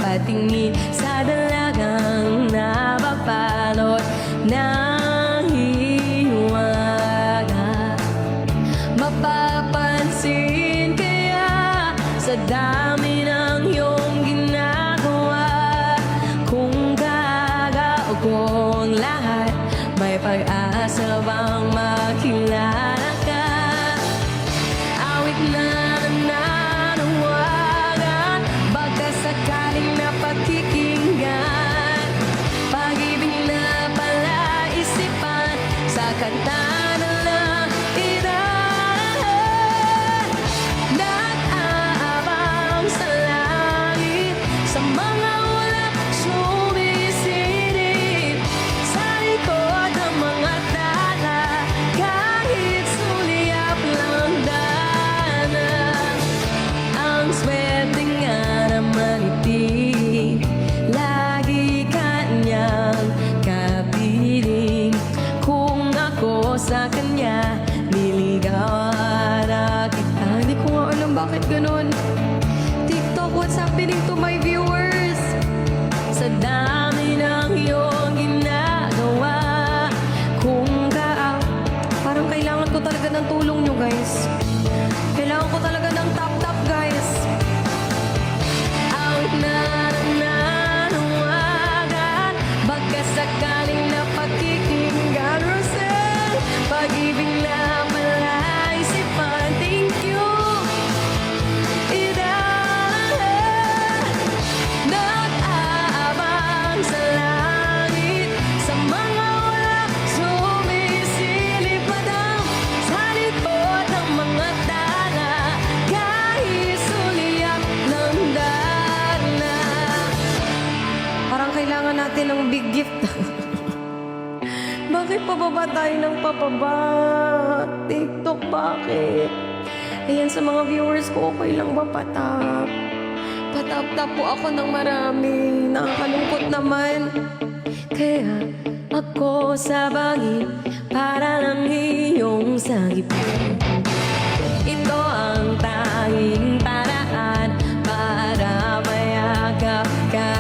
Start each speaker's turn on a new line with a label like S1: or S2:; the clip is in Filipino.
S1: patingin sa dalagang nababalot ng hiwaga. Mapapansin kaya sa dami ng iyong ginagawa, kung gagawin kong lahat, may pag-asa bang makilala ka? Awit na nanawagan, baka sakaling napakikinggan, pag-ibig na palaisipan, sa kanta na lang irahan. Nag-aabang sa langit, sa mga ulap sumisilip, sa likod ng mga tala, kahit sulyap lang dana. Ang swerte nga naman itig, lagi kanyang kapiling. Kung ako sa kanya niligawan na kita. Hindi ko nga alam bakit ganun. TikTok, what's happening to my viewers? Sa dami ng iyong ginagawa, kung parang kailangan ko talaga ng tulong nyo, guys. Kailangan ko talaga ng tap-tap, guys. Awit na nanawagan, baka sakaling napakikinggan, Rosel, pag-ibig na palaisipan. Thank you. Nag-aabang sa langit, sa mga ulap sumisilip, madam, sa likod ng mga tala, kahit sulyap ng dana. Parang kailangan natin ng big gift. Bakit pababa tayo ng papaba? TikTok, bakit? Ayan, sa mga viewers ko, okay lang ba patap? Patap-tap po ako ng marami. Nakakalungkot naman. Kaya ako sa bangin, para lang iyong sagipin. Ito ang tanging paraan para mayakap ka.